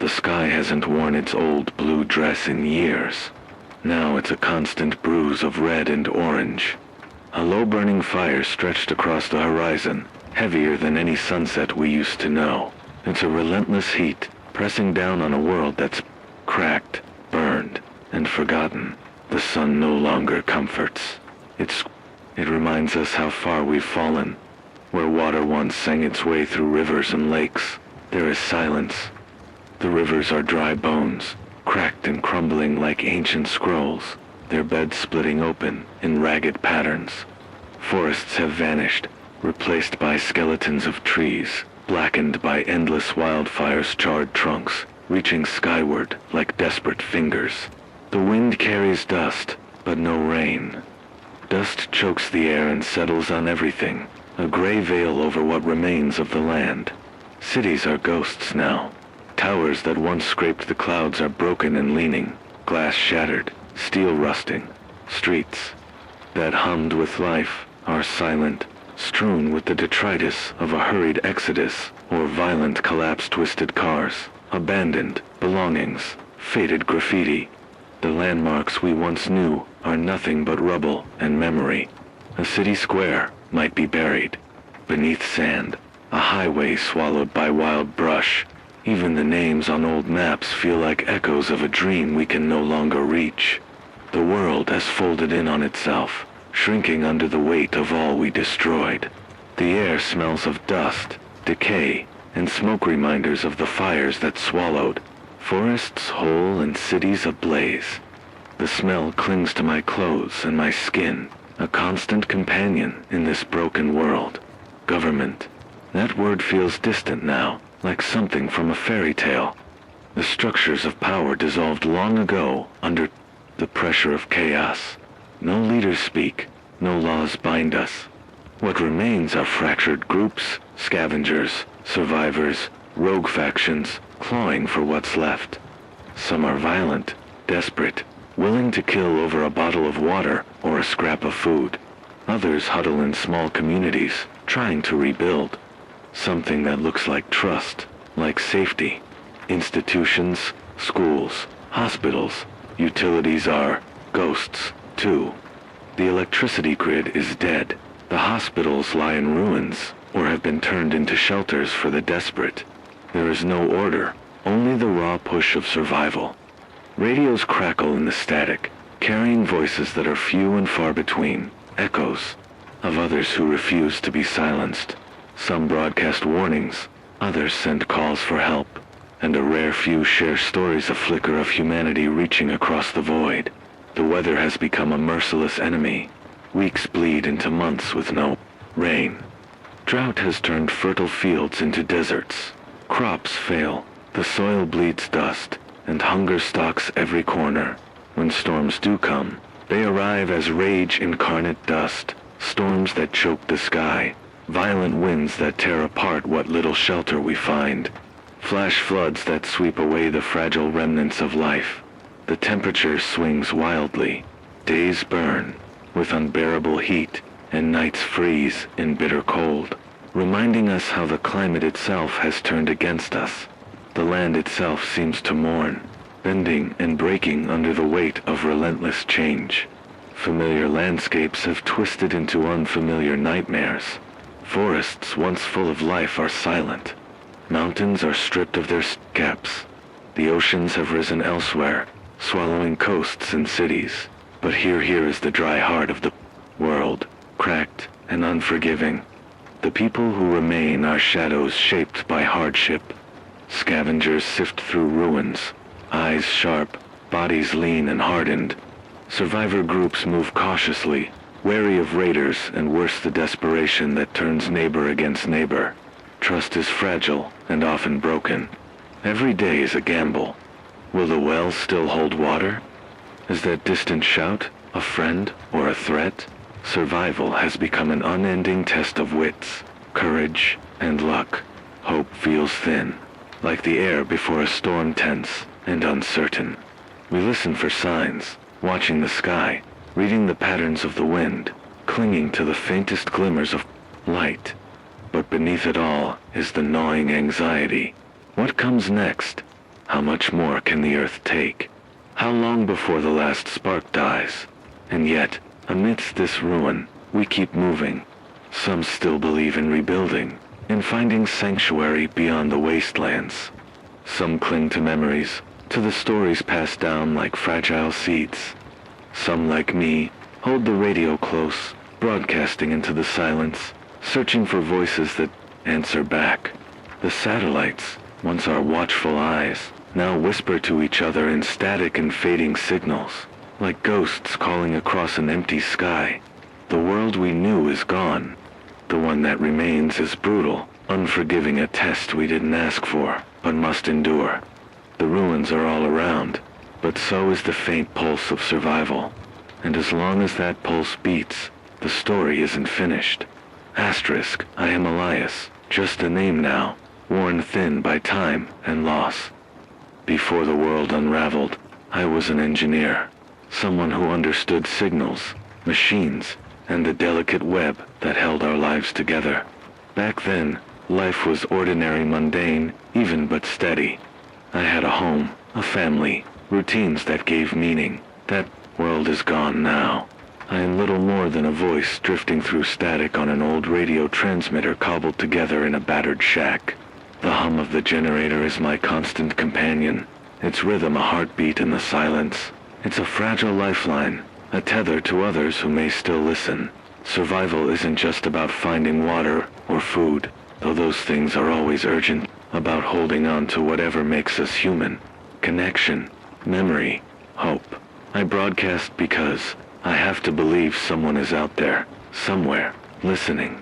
The sky hasn't worn its old blue dress in years. Now it's a constant bruise of red and orange. A low-burning fire stretched across the horizon, heavier than any sunset we used to know. It's a relentless heat, pressing down on a world that's cracked, burned, and forgotten. The sun no longer comforts. It reminds us how far we've fallen. Where water once sang its way through rivers and lakes, there is silence. The rivers are dry bones, cracked and crumbling like ancient scrolls, their beds splitting open in ragged patterns. Forests have vanished, replaced by skeletons of trees, blackened by endless wildfires' charred trunks, reaching skyward like desperate fingers. The wind carries dust, but no rain. Dust chokes the air and settles on everything, a gray veil over what remains of the land. Cities are ghosts now. Towers that once scraped the clouds are broken and leaning, glass shattered, steel rusting. Streets that hummed with life are silent, strewn with the detritus of a hurried exodus or violent collapse. Twisted cars, abandoned belongings, faded graffiti. The landmarks we once knew are nothing but rubble and memory. A city square might be buried beneath sand, a highway swallowed by wild brush. Even the names on old maps feel like echoes of a dream we can no longer reach. The world has folded in on itself, shrinking under the weight of all we destroyed. The air smells of dust, decay, and smoke, reminders of the fires that swallowed. Forests whole and cities ablaze. The smell clings to my clothes and my skin, a constant companion in this broken world. Government. That word feels distant now, like something from a fairy tale. The structures of power dissolved long ago under the pressure of chaos. No leaders speak, no laws bind us. What remains are fractured groups, scavengers, survivors, rogue factions, clawing for what's left. Some are violent, desperate, willing to kill over a bottle of water or a scrap of food. Others huddle in small communities, trying to rebuild. Something that looks like trust, like safety. Institutions, schools, hospitals, utilities are ghosts, too. The electricity grid is dead. The hospitals lie in ruins, or have been turned into shelters for the desperate. There is no order, only the raw push of survival. Radios crackle in the static, carrying voices that are few and far between, echoes of others who refuse to be silenced. Some broadcast warnings, others send calls for help, and a rare few share stories, a flicker of humanity reaching across the void. The weather has become a merciless enemy. Weeks bleed into months with no rain. Drought has turned fertile fields into deserts. Crops fail, the soil bleeds dust, and hunger stalks every corner. When storms do come, they arrive as rage incarnate dust, storms that choke the sky, violent winds that tear apart what little shelter we find, flash floods that sweep away the fragile remnants of life. The temperature swings wildly. Days burn with unbearable heat, and nights freeze in bitter cold, reminding us how the climate itself has turned against us. The land itself seems to mourn, bending and breaking under the weight of relentless change. Familiar landscapes have twisted into unfamiliar nightmares. Forests once full of life are silent. Mountains are stripped of their caps. The oceans have risen elsewhere, swallowing coasts and cities. But here is the dry heart of the world, cracked and unforgiving. The people who remain are shadows shaped by hardship. Scavengers sift through ruins, eyes sharp, bodies lean and hardened. Survivor groups move cautiously, wary of raiders and worse, the desperation that turns neighbor against neighbor. Trust is fragile and often broken. Every day is a gamble. Will the wells still hold water? Is that distant shout a friend or a threat? Survival has become an unending test of wits, courage, and luck. Hope feels thin, like the air before a storm, tense and uncertain. We listen for signs, watching the sky, reading the patterns of the wind, clinging to the faintest glimmers of light. But beneath it all is the gnawing anxiety. What comes next? How much more can the earth take? How long before the last spark dies? And yet, amidst this ruin, we keep moving. Some still believe in rebuilding, in finding sanctuary beyond the wastelands. Some cling to memories, to the stories passed down like fragile seeds. Some, like me, hold the radio close, broadcasting into the silence, searching for voices that answer back. The satellites, once our watchful eyes, now whisper to each other in static and fading signals, like ghosts calling across an empty sky. The world we knew is gone. The one that remains is brutal, unforgiving, a test we didn't ask for, but must endure. The ruins are all around, but so is the faint pulse of survival. And as long as that pulse beats, the story isn't finished. Asterisk, I am Elias, just a name now, worn thin by time and loss. Before the world unraveled, I was an engineer, someone who understood signals, machines, and the delicate web that held our lives together. Back then, life was ordinary, mundane, even but steady. I had a home, a family, routines that gave meaning. That world is gone now. I am little more than a voice drifting through static on an old radio transmitter cobbled together in a battered shack. The hum of the generator is my constant companion, its rhythm a heartbeat in the silence. It's a fragile lifeline, a tether to others who may still listen. Survival isn't just about finding water or food, though those things are always urgent, about holding on to whatever makes us human. Connection, memory, hope. I broadcast because I have to believe someone is out there, somewhere, listening,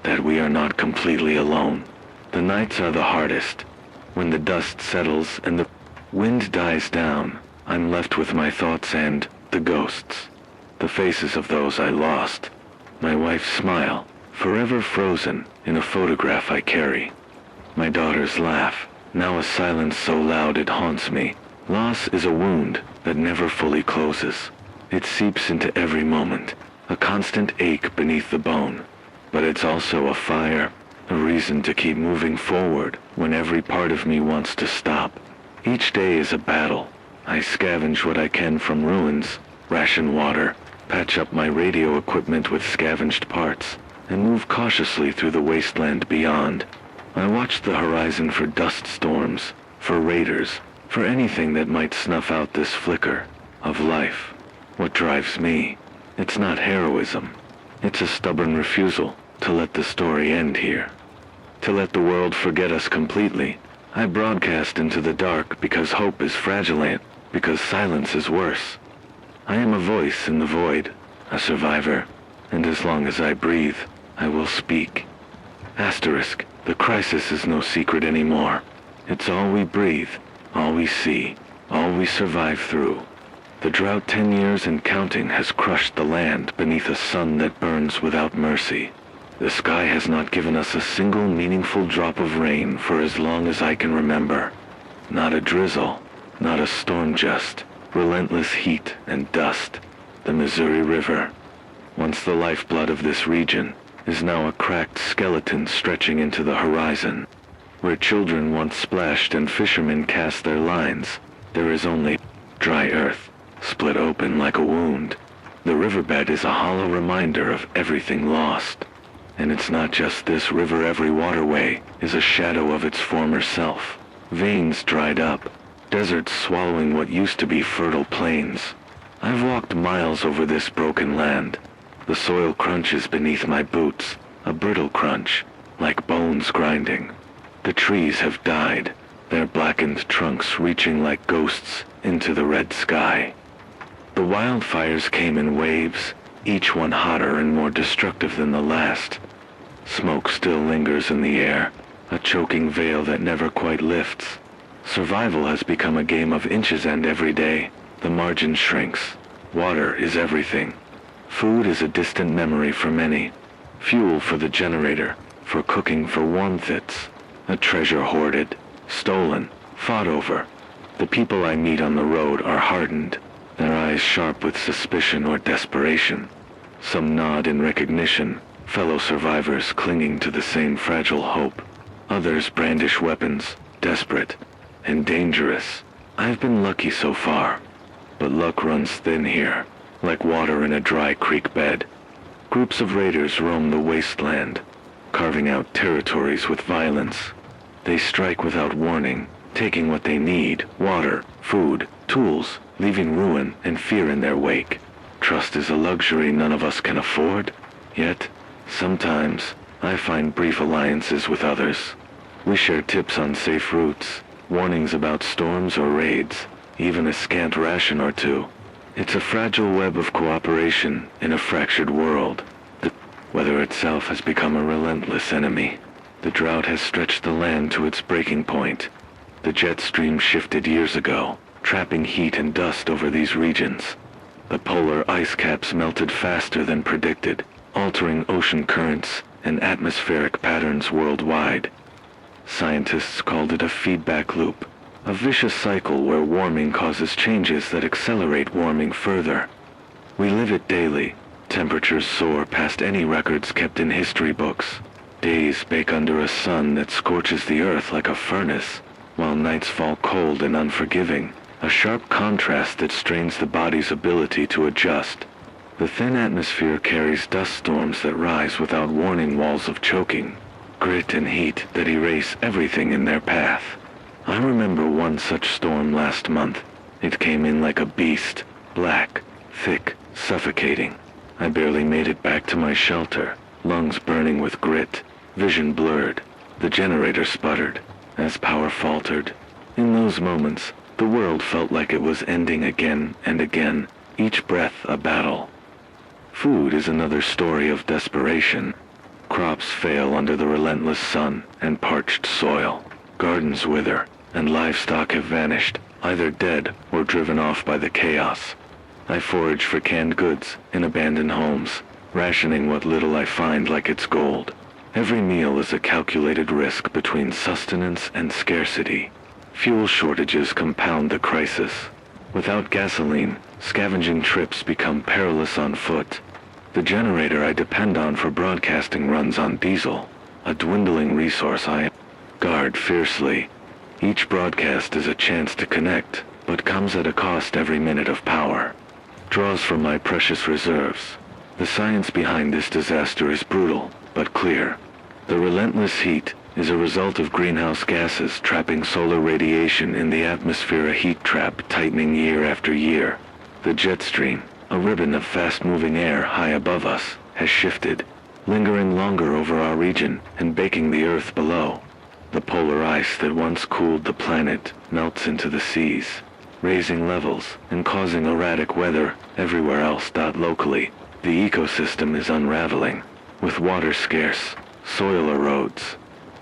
that we are not completely alone. The nights are the hardest. When the dust settles and the wind dies down, I'm left with my thoughts and the ghosts. The faces of those I lost. My wife's smile, forever frozen in a photograph I carry. My daughter's laugh, now a silence so loud it haunts me. Loss is a wound that never fully closes. It seeps into every moment, a constant ache beneath the bone. But it's also a fire, a reason to keep moving forward when every part of me wants to stop. Each day is a battle. I scavenge what I can from ruins, ration water, patch up my radio equipment with scavenged parts, and move cautiously through the wasteland beyond. I watch the horizon for dust storms, for raiders, for anything that might snuff out this flicker of life. What drives me? It's not heroism. It's a stubborn refusal to let the story end here. To let the world forget us completely. I broadcast into the dark because hope is fragile, because silence is worse. I am a voice in the void, a survivor, and as long as I breathe, I will speak. Asterisk, the crisis is no secret anymore. It's all we breathe, all we see, all we survive through. The drought 10 years and counting has crushed the land beneath a sun that burns without mercy. The sky has not given us a single meaningful drop of rain for as long as I can remember. Not a drizzle, not a storm, just relentless heat and dust. The Missouri River, once the lifeblood of this region, is now a cracked skeleton stretching into the horizon. Where children once splashed and fishermen cast their lines, there is only dry earth, split open like a wound. The riverbed is a hollow reminder of everything lost. And it's not just this river, every waterway is a shadow of its former self. Veins dried up, deserts swallowing what used to be fertile plains. I've walked miles over this broken land. The soil crunches beneath my boots, a brittle crunch, like bones grinding. The trees have died, their blackened trunks reaching like ghosts into the red sky. The wildfires came in waves, each one hotter and more destructive than the last. Smoke still lingers in the air, a choking veil that never quite lifts. Survival has become a game of inches, and every day, the margin shrinks. Water is everything. Food is a distant memory for many. Fuel for the generator, for cooking, for warmth, it's a treasure hoarded, stolen, fought over. The people I meet on the road are hardened, their eyes sharp with suspicion or desperation. Some nod in recognition, fellow survivors clinging to the same fragile hope. Others brandish weapons, desperate. and dangerous. I've been lucky so far, but luck runs thin here, like water in a dry creek bed. Groups of raiders roam the wasteland, carving out territories with violence. They strike without warning, taking what they need, water, food, tools, leaving ruin and fear in their wake. Trust is a luxury none of us can afford, yet, sometimes, I find brief alliances with others. We share tips on safe routes, warnings about storms or raids, even a scant ration or two. It's a fragile web of cooperation in a fractured world. The weather itself has become a relentless enemy. The drought has stretched the land to its breaking point. The jet stream shifted years ago, trapping heat and dust over these regions. The polar ice caps melted faster than predicted, altering ocean currents and atmospheric patterns worldwide. Scientists called it a feedback loop, a vicious cycle where warming causes changes that accelerate warming further. We live it daily. Temperatures soar past any records kept in history books. Days bake under a sun that scorches the earth like a furnace, while nights fall cold and unforgiving, a sharp contrast that strains the body's ability to adjust. The thin atmosphere carries dust storms that rise without warning, walls of choking, grit and heat that erase everything in their path. I remember one such storm last month. It came in like a beast, black, thick, suffocating. I barely made it back to my shelter, lungs burning with grit, vision blurred. The generator sputtered as power faltered. In those moments, the world felt like it was ending again and again, each breath a battle. Food is another story of desperation. Crops fail under the relentless sun and parched soil. Gardens wither, and livestock have vanished, either dead or driven off by the chaos. I forage for canned goods in abandoned homes, rationing what little I find like it's gold. Every meal is a calculated risk between sustenance and scarcity. Fuel shortages compound the crisis. Without gasoline, scavenging trips become perilous on foot. The generator I depend on for broadcasting runs on diesel, a dwindling resource I guard fiercely. Each broadcast is a chance to connect, but comes at a cost every minute of power. Draws from my precious reserves. The science behind this disaster is brutal, but clear. The relentless heat is a result of greenhouse gases trapping solar radiation in the atmosphere, a heat trap tightening year after year. The jet stream, a ribbon of fast-moving air high above us, has shifted, lingering longer over our region and baking the earth below. The polar ice that once cooled the planet melts into the seas, raising levels and causing erratic weather everywhere else. Locally, the ecosystem is unraveling. With water scarce, soil erodes.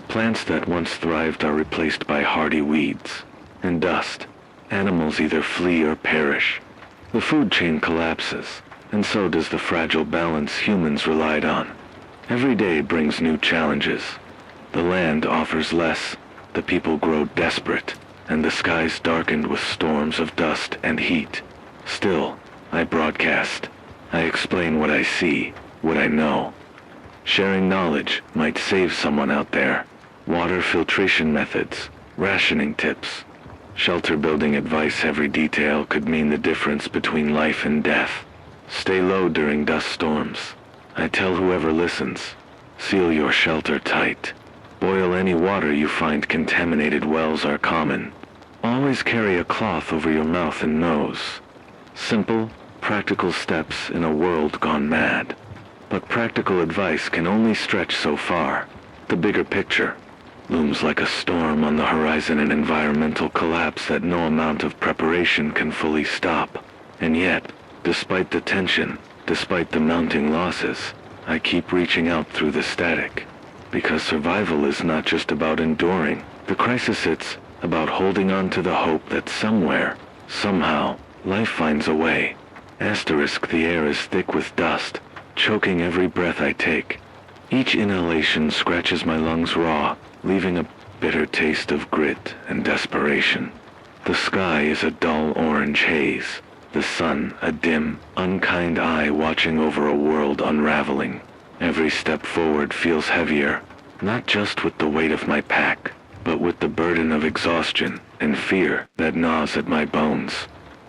Plants that once thrived are replaced by hardy weeds and dust. Animals either flee or perish. The food chain collapses, and so does the fragile balance humans relied on. Every day brings new challenges. The land offers less, the people grow desperate, and the skies darkened with storms of dust and heat. Still, I broadcast. I explain what I see, what I know. Sharing knowledge might save someone out there. Water filtration methods, rationing tips, shelter building advice. Every detail could mean the difference between life and death. Stay low during dust storms. I tell whoever listens, seal your shelter tight. Boil any water you find contaminated. Wells are common. Always carry a cloth over your mouth and nose. Simple, practical steps in a world gone mad. But practical advice can only stretch so far. The bigger picture looms like a storm on the horizon, an environmental collapse that no amount of preparation can fully stop. And yet, despite the tension, despite the mounting losses, I keep reaching out through the static. Because survival is not just about enduring the crisis, it's about holding on to the hope that somewhere, somehow, life finds a way. Asterisk, the air is thick with dust, choking every breath I take. Each inhalation scratches my lungs raw, leaving a bitter taste of grit and desperation. The sky is a dull orange haze, the sun a dim, unkind eye watching over a world unraveling. Every step forward feels heavier, not just with the weight of my pack, but with the burden of exhaustion and fear that gnaws at my bones.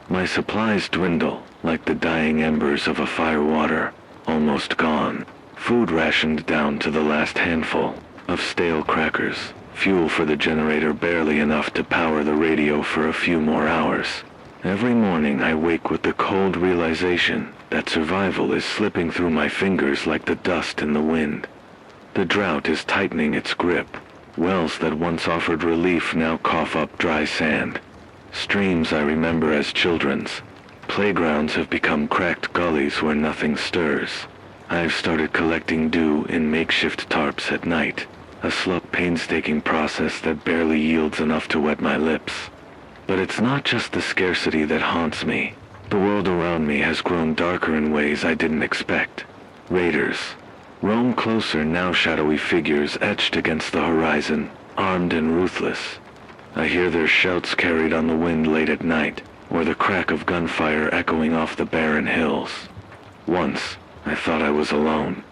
My supplies dwindle like the dying embers of a firewater, almost gone. Food rationed down to the last handful of stale crackers, fuel for the generator barely enough to power the radio for a few more hours. Every morning I wake with the cold realization that survival is slipping through my fingers like the dust in the wind. The drought is tightening its grip. Wells that once offered relief now cough up dry sand. Streams I remember as children's playgrounds have become cracked gullies where nothing stirs. I've started collecting dew in makeshift tarps at night, a slow, painstaking process that barely yields enough to wet my lips. But it's not just the scarcity that haunts me. The world around me has grown darker in ways I didn't expect. Raiders roam closer, now shadowy figures etched against the horizon, armed and ruthless. I hear their shouts carried on the wind late at night, or the crack of gunfire echoing off the barren hills. Once, I thought I was alone.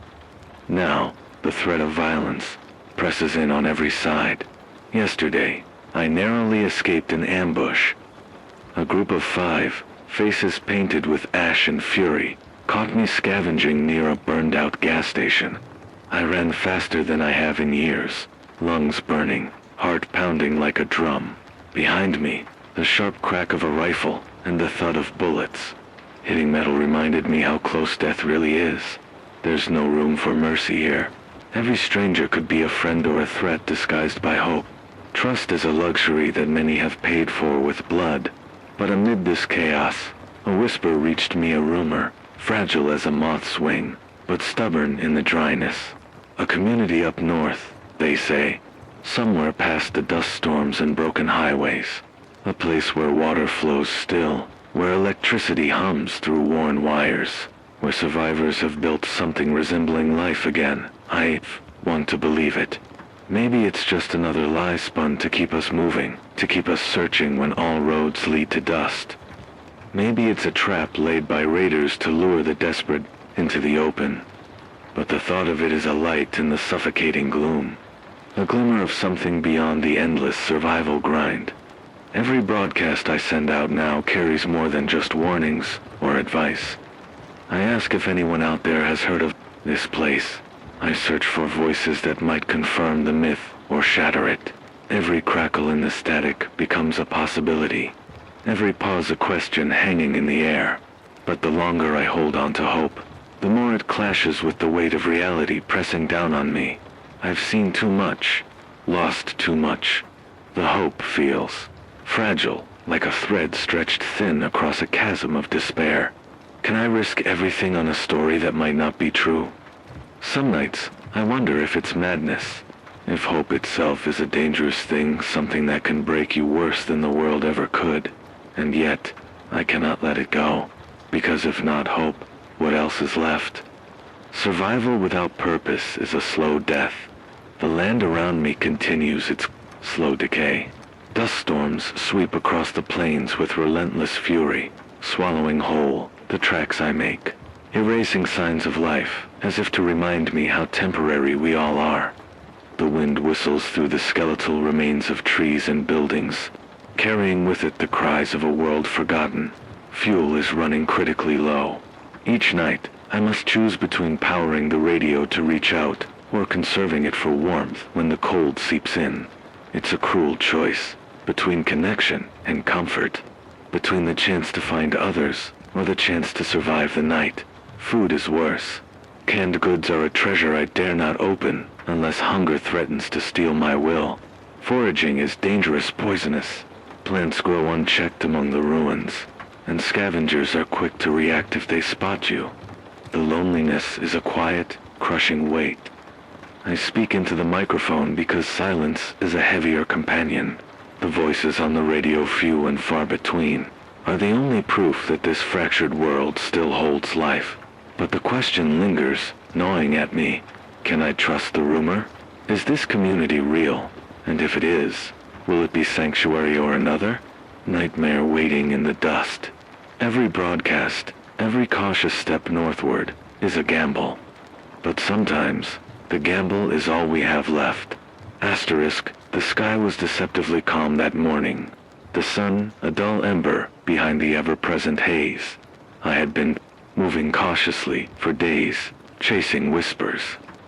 Now, the threat of violence presses in on every side. Yesterday, I narrowly escaped an ambush. A group of 5, faces painted with ash and fury, caught me scavenging near a burned-out gas station. I ran faster than I have in years, lungs burning, heart pounding like a drum. Behind me, the sharp crack of a rifle and the thud of bullets. Hitting metal reminded me how close death really is. There's no room for mercy here. Every stranger could be a friend or a threat disguised by hope. Trust is a luxury that many have paid for with blood. But amid this chaos, a whisper reached me, a rumor, fragile as a moth's wing, but stubborn in the dryness. A community up north, they say, somewhere past the dust storms and broken highways. A place where water flows still, where electricity hums through worn wires, where survivors have built something resembling life again. I want to believe it. Maybe it's just another lie spun to keep us moving, to keep us searching when all roads lead to dust. Maybe it's a trap laid by raiders to lure the desperate into the open. But the thought of it is a light in the suffocating gloom, a glimmer of something beyond the endless survival grind. Every broadcast I send out now carries more than just warnings or advice. I ask if anyone out there has heard of this place. I search for voices that might confirm the myth or shatter it. Every crackle in the static becomes a possibility. Every pause a question hanging in the air. But the longer I hold on to hope, the more it clashes with the weight of reality pressing down on me. I've seen too much, lost too much. The hope feels fragile, like a thread stretched thin across a chasm of despair. Can I risk everything on a story that might not be true? Some nights, I wonder if it's madness. If hope itself is a dangerous thing, something that can break you worse than the world ever could. And yet, I cannot let it go. Because if not hope, what else is left? Survival without purpose is a slow death. The land around me continues its slow decay. Dust storms sweep across the plains with relentless fury, swallowing whole the tracks I make, erasing signs of life, as if to remind me how temporary we all are. The wind whistles through the skeletal remains of trees and buildings, carrying with it the cries of a world forgotten. Fuel is running critically low. Each night, I must choose between powering the radio to reach out, or conserving it for warmth when the cold seeps in. It's a cruel choice, between connection and comfort, between the chance to find others, or the chance to survive the night. Food is worse. Canned goods are a treasure I dare not open, unless hunger threatens to steal my will. Foraging is dangerous, poisonous. Plants grow unchecked among the ruins, and scavengers are quick to react if they spot you. The loneliness is a quiet, crushing weight. I speak into the microphone because silence is a heavier companion. The voices on the radio, few and far between, are the only proof that this fractured world still holds life. But the question lingers, gnawing at me. Can I trust the rumor? Is this community real? And if it is, will it be sanctuary or another nightmare waiting in the dust? Every broadcast, every cautious step northward, is a gamble. But sometimes, the gamble is all we have left. Asterisk, the sky was deceptively calm that morning, The sun, a dull ember behind the ever-present haze. I had been moving cautiously for days, chasing whispers,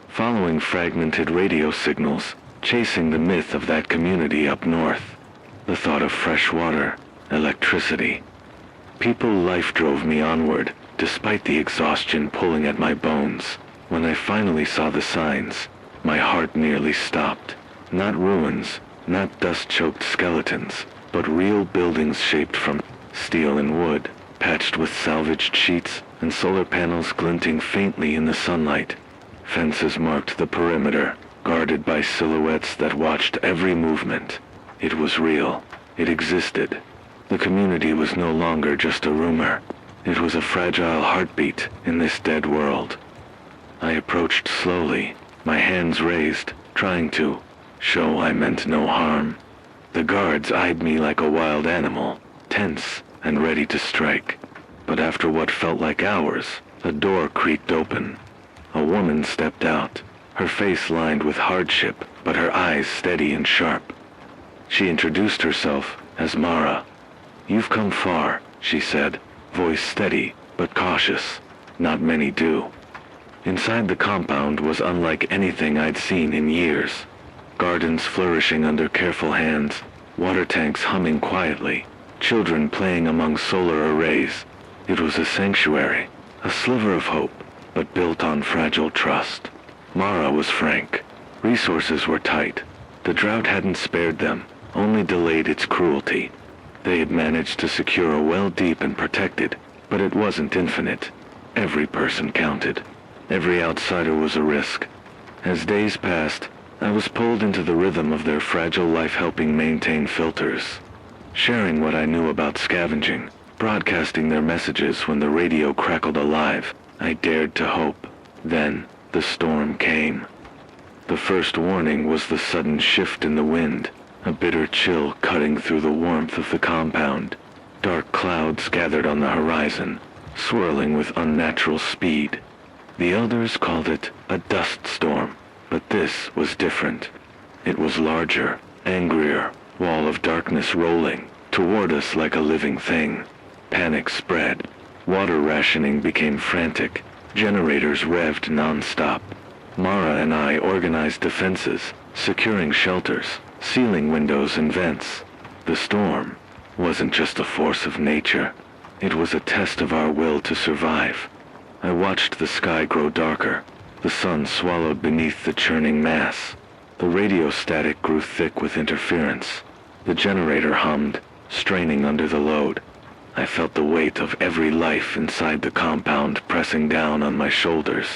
following fragmented radio signals, chasing the myth of that community up north. The thought of fresh water, electricity. People life drove me onward, despite the exhaustion pulling at my bones. When I finally saw the signs, my heart nearly stopped. Not ruins, not dust-choked skeletons, but real buildings shaped from steel and wood, patched with salvaged sheets and solar panels glinting faintly in the sunlight. Fences marked the perimeter, guarded by silhouettes that watched every movement. It was real. It existed. The community was no longer just a rumor. It was a fragile heartbeat in this dead world. I approached slowly, my hands raised, trying to show I meant no harm. The guards eyed me like a wild animal, tense and ready to strike. But after what felt like hours, a door creaked open. A woman stepped out, her face lined with hardship, but her eyes steady and sharp. She introduced herself as Mara. "You've come far," she said, voice steady but cautious. Not many do. Inside the compound was unlike anything I'd seen in years. Gardens flourishing under careful hands, water tanks humming quietly, children playing among solar arrays. It was a sanctuary, a sliver of hope, but built on fragile trust. Mara was frank. Resources were tight. The drought hadn't spared them, only delayed its cruelty. They had managed to secure a well deep and protected, but it wasn't infinite. Every person counted. Every outsider was a risk. As days passed, I was pulled into the rhythm of their fragile life, helping maintain filters, sharing what I knew about scavenging, broadcasting their messages when the radio crackled alive. I dared to hope. Then, the storm came. The first warning was the sudden shift in the wind, a bitter chill cutting through the warmth of the compound. Dark clouds gathered on the horizon, swirling with unnatural speed. The elders called it a dust storm, but this was different. It was larger, angrier, wall of darkness rolling toward us like a living thing. Panic spread. Water rationing became frantic. Generators revved non-stop. Mara and I organized defenses, securing shelters, sealing windows and vents. The storm wasn't just a force of nature. It was a test of our will to survive. I watched the sky grow darker, the sun swallowed beneath the churning mass. The radio static grew thick with interference. The generator hummed, straining under the load. I felt the weight of every life inside the compound pressing down on my shoulders.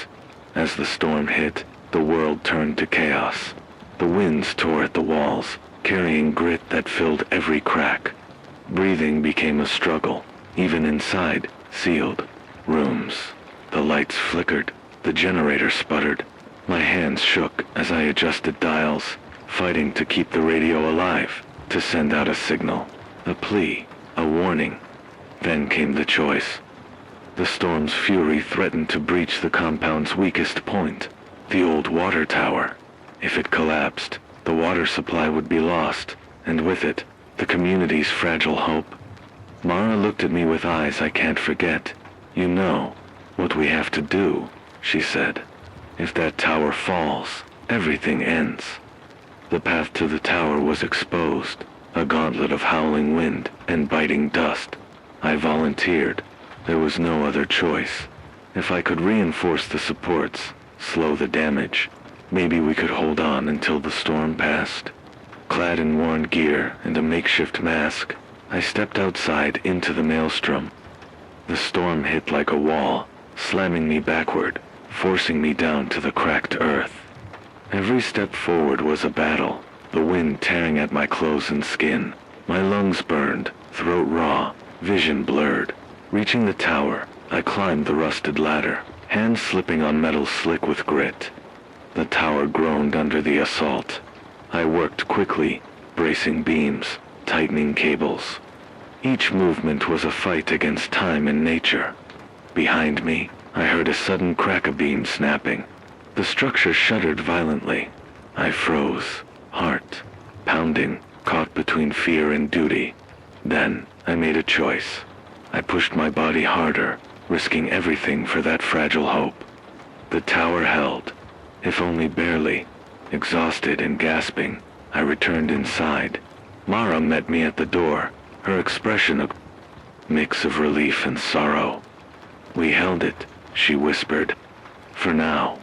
As the storm hit, the world turned to chaos. The winds tore at the walls, carrying grit that filled every crack. Breathing became a struggle, even inside sealed rooms. The lights flickered, the generator sputtered. My hands shook as I adjusted dials, fighting to keep the radio alive, to send out a signal, a plea, a warning. Then came the choice. The storm's fury threatened to breach the compound's weakest point, the old water tower. If it collapsed, the water supply would be lost, and with it, the community's fragile hope. Mara looked at me with eyes I can't forget. "You know what we have to do," she said. "If that tower falls, everything ends." The path to the tower was exposed, a gauntlet of howling wind and biting dust. I volunteered. There was no other choice. If I could reinforce the supports, slow the damage, maybe we could hold on until the storm passed. Clad in worn gear and a makeshift mask, I stepped outside into the maelstrom. The storm hit like a wall, slamming me backward, forcing me down to the cracked earth. Every step forward was a battle, the wind tearing at my clothes and skin. My lungs burned, throat raw, vision blurred. Reaching the tower, I climbed the rusted ladder, hands slipping on metal slick with grit. The tower groaned under the assault. I worked quickly, bracing beams, tightening cables. Each movement was a fight against time and nature. Behind me, I heard a sudden crack of beam snapping. The structure shuddered violently. I froze, heart pounding, caught between fear and duty. Then, I made a choice. I pushed my body harder, risking everything for that fragile hope. The tower held, if only barely. Exhausted and gasping, I returned inside. Mara met me at the door, her expression a mix of relief and sorrow. "We held it," she whispered. "For now."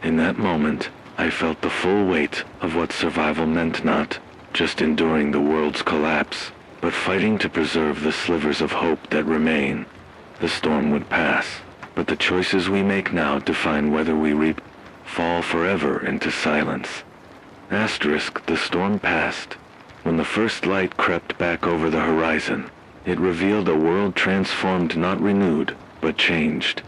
In that moment, I felt the full weight of what survival meant, not just enduring the world's collapse, but fighting to preserve the slivers of hope that remain. The storm would pass, but the choices we make now define whether we fall forever into silence. The storm passed. When the first light crept back over the horizon, it revealed a world transformed, not renewed, but changed.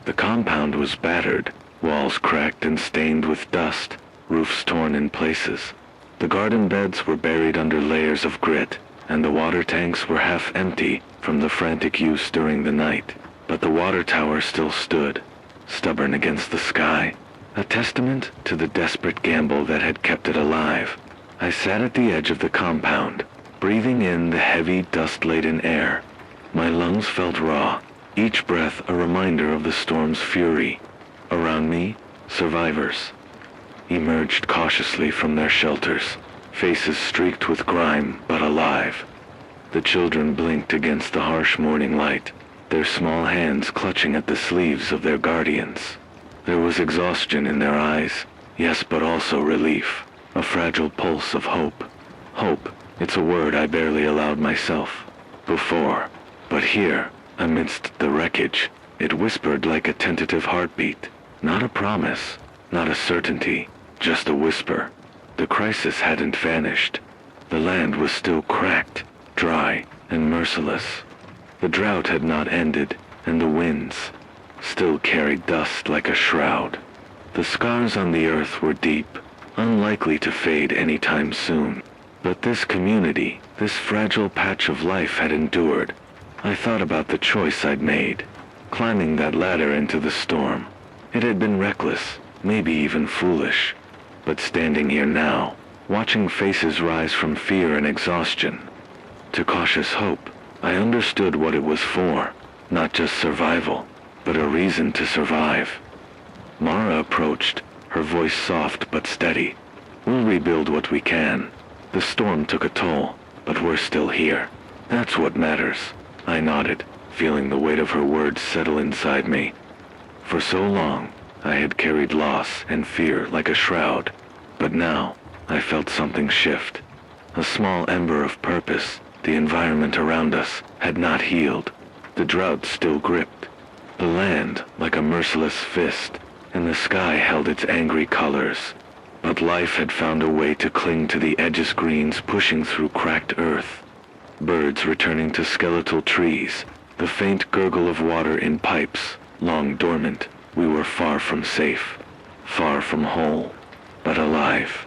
The compound was battered, walls cracked and stained with dust, roofs torn in places. The garden beds were buried under layers of grit, and the water tanks were half empty from the frantic use during the night. But the water tower still stood, stubborn against the sky, a testament to the desperate gamble that had kept it alive. I sat at the edge of the compound, breathing in the heavy, dust-laden air. My lungs felt raw, each breath a reminder of the storm's fury. Around me, survivors emerged cautiously from their shelters, faces streaked with grime but alive. The children blinked against the harsh morning light, their small hands clutching at the sleeves of their guardians. There was exhaustion in their eyes, yes, but also relief, a fragile pulse of hope. Hope, it's a word I barely allowed myself before, but here, amidst the wreckage, it whispered like a tentative heartbeat. Not a promise, not a certainty, just a whisper. The crisis hadn't vanished. The land was still cracked, dry, and merciless. The drought had not ended, and the winds still carried dust like a shroud. The scars on the earth were deep, unlikely to fade anytime soon. But this community, this fragile patch of life had endured. I thought about the choice I'd made, climbing that ladder into the storm. It had been reckless, maybe even foolish. But standing here now, watching faces rise from fear and exhaustion to cautious hope, I understood what it was for. Not just survival, but a reason to survive. Mara approached, her voice soft but steady. "We'll rebuild what we can. The storm took a toll, but we're still here. That's what matters." I nodded, feeling the weight of her words settle inside me. For so long, I had carried loss and fear like a shroud, but now I felt something shift. A small ember of purpose. The environment around us had not healed. The drought still gripped. The land like a merciless fist, and the sky held its angry colors. But life had found a way to cling to the edge's greens, pushing through cracked earth. Birds returning to skeletal trees, the faint gurgle of water in pipes, long dormant. We were far from safe, far from whole, but alive.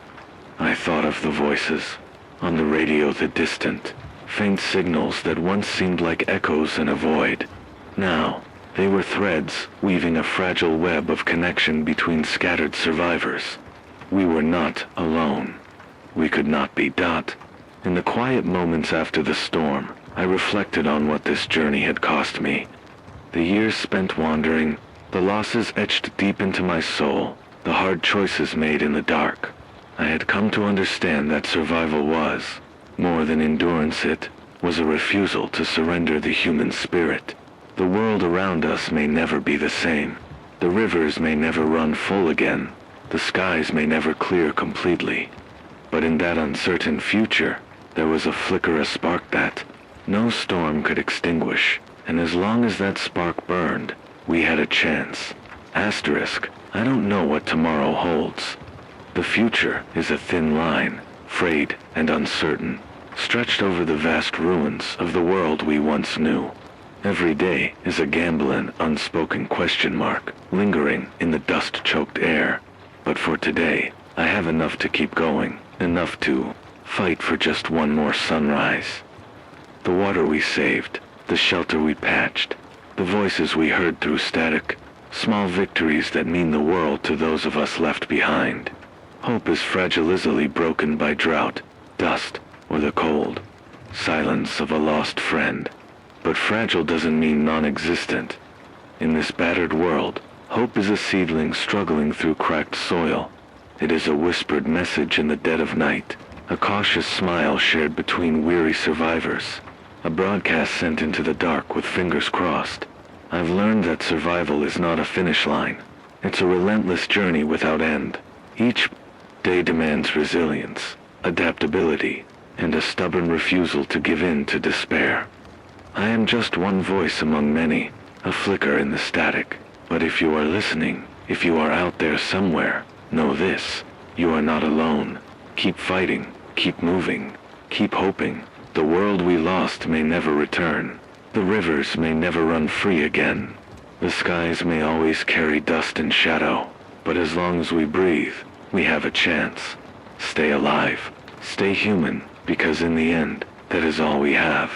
I thought of the voices. On the radio, the distant, faint signals that once seemed like echoes in a void. Now, they were threads weaving a fragile web of connection between scattered survivors. We were not alone. We could not be. In the quiet moments after the storm, I reflected on what this journey had cost me. The years spent wandering, the losses etched deep into my soul, the hard choices made in the dark. I had come to understand that survival was, more than endurance. It was a refusal to surrender the human spirit. The world around us may never be the same. The rivers may never run full again. The skies may never clear completely. But in that uncertain future, there was a flicker, a spark that no storm could extinguish. And as long as that spark burned, we had a chance. I don't know what tomorrow holds. The future is a thin line, frayed and uncertain, stretched over the vast ruins of the world we once knew. Every day is a gamble, an unspoken question mark, lingering in the dust-choked air. But for today, I have enough to keep going, enough to fight for just one more sunrise. The water we saved, the shelter we patched, the voices we heard through static, small victories that mean the world to those of us left behind. Hope is fragile, easily broken by drought, dust, or the cold. silence of a lost friend. But fragile doesn't mean non-existent. In this battered world, hope is a seedling struggling through cracked soil. It is a whispered message in the dead of night, a cautious smile shared between weary survivors, a broadcast sent into the dark with fingers crossed. I've learned that survival is not a finish line. It's a relentless journey without end. Each day demands resilience, adaptability, and a stubborn refusal to give in to despair. I am just one voice among many, a flicker in the static. But if you are listening, if you are out there somewhere, know this: you are not alone. Keep fighting, keep moving, keep hoping. The world we lost may never return. The rivers may never run free again. The skies may always carry dust and shadow. But as long as we breathe, we have a chance. Stay alive, stay human, because in the end, that is all we have.